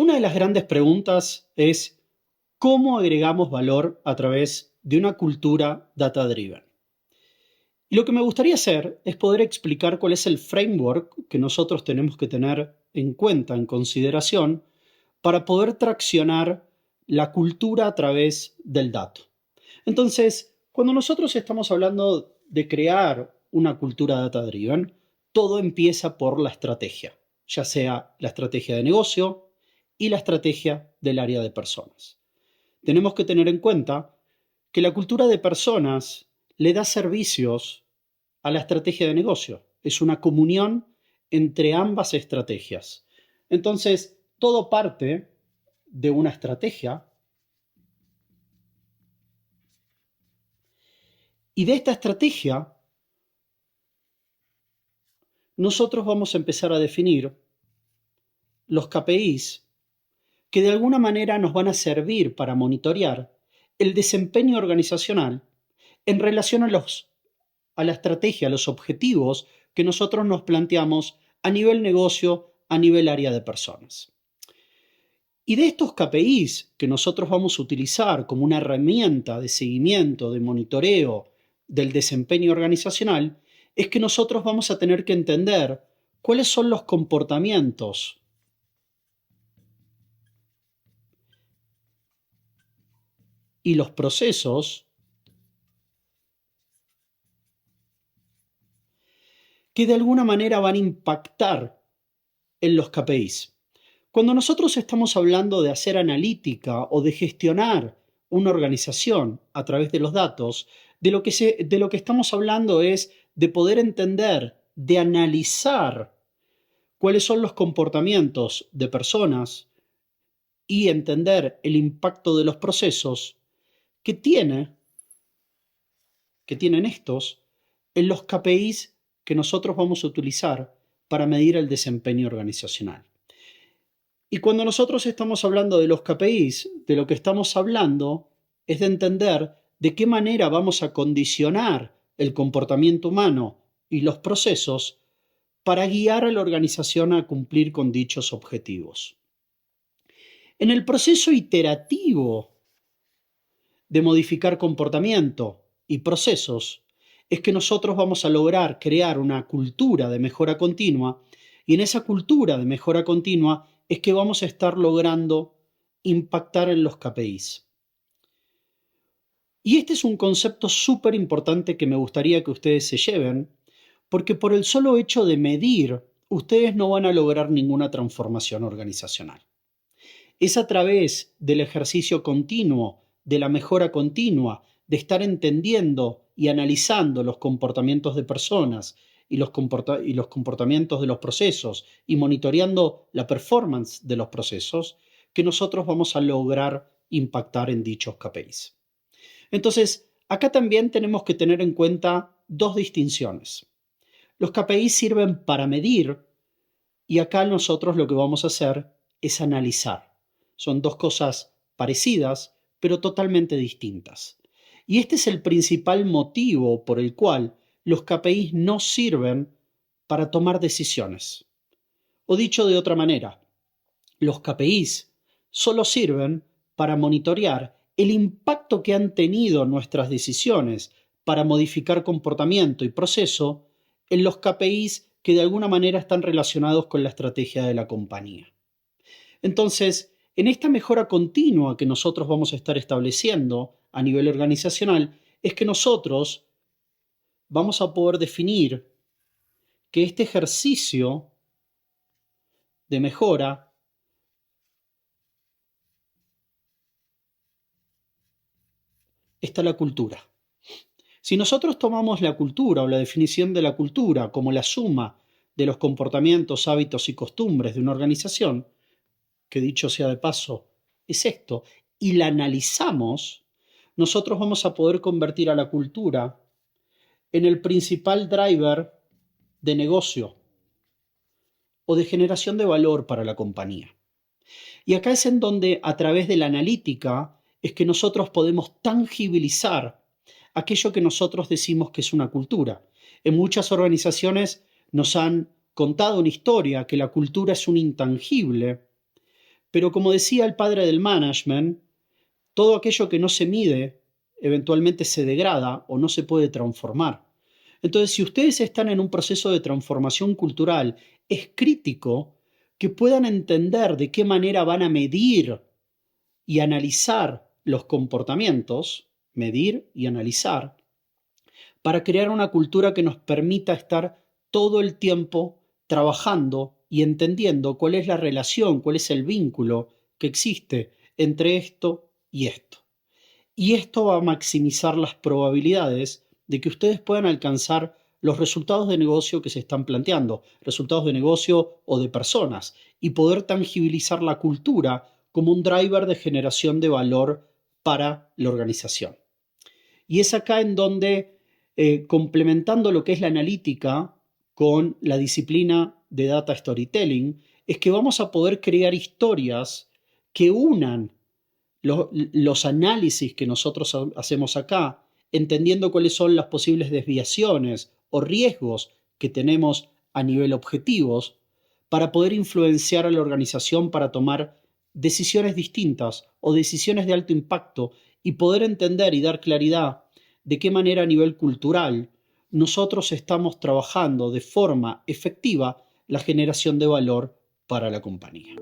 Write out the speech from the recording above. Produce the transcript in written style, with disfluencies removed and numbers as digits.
Una de las grandes preguntas es ¿cómo agregamos valor a través de una cultura data-driven? Y lo que me gustaría hacer es poder explicar cuál es el framework que nosotros tenemos que tener en cuenta, en consideración, para poder traccionar la cultura a través del dato. Entonces, cuando nosotros estamos hablando de crear una cultura data-driven, todo empieza por la estrategia, ya sea la estrategia de negocio y la estrategia del área de personas. Tenemos que tener en cuenta que la cultura de personas le da servicios a la estrategia de negocio. Es una comunión entre ambas estrategias. Entonces, todo parte de una estrategia y de esta estrategia nosotros vamos a empezar a definir los KPIs que de alguna manera nos van a servir para monitorear el desempeño organizacional en relación a la estrategia, a los objetivos que nosotros nos planteamos a nivel negocio, a nivel área de personas. Y de estos KPIs que nosotros vamos a utilizar como una herramienta de seguimiento, de monitoreo del desempeño organizacional, es que nosotros vamos a tener que entender cuáles son los comportamientos y los procesos que de alguna manera van a impactar en los KPIs. Cuando nosotros estamos hablando de hacer analítica o de gestionar una organización a través de los datos, de lo que estamos hablando es de poder entender, de analizar cuáles son los comportamientos de personas y entender el impacto de los procesos que tienen estos en los KPIs que nosotros vamos a utilizar para medir el desempeño organizacional. Y cuando nosotros estamos hablando de los KPIs, de lo que estamos hablando es de entender de qué manera vamos a condicionar el comportamiento humano y los procesos para guiar a la organización a cumplir con dichos objetivos. En el proceso iterativo de modificar comportamiento y procesos, es que nosotros vamos a lograr crear una cultura de mejora continua, y en esa cultura de mejora continua es que vamos a estar logrando impactar en los KPIs. Y este es un concepto súper importante que me gustaría que ustedes se lleven, porque por el solo hecho de medir, ustedes no van a lograr ninguna transformación organizacional. Es a través del ejercicio continuo, de la mejora continua, de estar entendiendo y analizando los comportamientos de personas y los comportamientos de los procesos y monitoreando la performance de los procesos, que nosotros vamos a lograr impactar en dichos KPIs. Entonces, acá también tenemos que tener en cuenta dos distinciones. Los KPIs sirven para medir y acá nosotros lo que vamos a hacer es analizar. Son dos cosas parecidas, pero totalmente distintas. Y este es el principal motivo por el cual los KPIs no sirven para tomar decisiones. O dicho de otra manera, los KPIs solo sirven para monitorear el impacto que han tenido nuestras decisiones para modificar comportamiento y proceso en los KPIs que de alguna manera están relacionados con la estrategia de la compañía. Entonces, en esta mejora continua que nosotros vamos a estar estableciendo a nivel organizacional, es que nosotros vamos a poder definir que este ejercicio de mejora está la cultura. Si nosotros tomamos la cultura o la definición de la cultura como la suma de los comportamientos, hábitos y costumbres de una organización, que dicho sea de paso es esto, y la analizamos, nosotros vamos a poder convertir a la cultura en el principal driver de negocio o de generación de valor para la compañía. Y acá es en donde, a través de la analítica, es que nosotros podemos tangibilizar aquello que nosotros decimos que es una cultura. En muchas organizaciones nos han contado una historia que la cultura es un intangible, Pero como decía el padre del management, todo aquello que no se mide eventualmente se degrada o no se puede transformar. Entonces, si ustedes están en un proceso de transformación cultural, es crítico que puedan entender de qué manera van a medir y analizar los comportamientos, medir y analizar, para crear una cultura que nos permita estar todo el tiempo trabajando y entendiendo cuál es la relación, cuál es el vínculo que existe entre esto y esto. Y esto va a maximizar las probabilidades de que ustedes puedan alcanzar los resultados de negocio que se están planteando, resultados de negocio o de personas, y poder tangibilizar la cultura como un driver de generación de valor para la organización. Y es acá en donde, complementando lo que es la analítica con la disciplina de data storytelling, es que vamos a poder crear historias que unan los análisis que nosotros hacemos acá, entendiendo cuáles son las posibles desviaciones o riesgos que tenemos a nivel objetivos, para poder influenciar a la organización para tomar decisiones distintas o decisiones de alto impacto y poder entender y dar claridad de qué manera a nivel cultural nosotros estamos trabajando de forma efectiva la generación de valor para la compañía.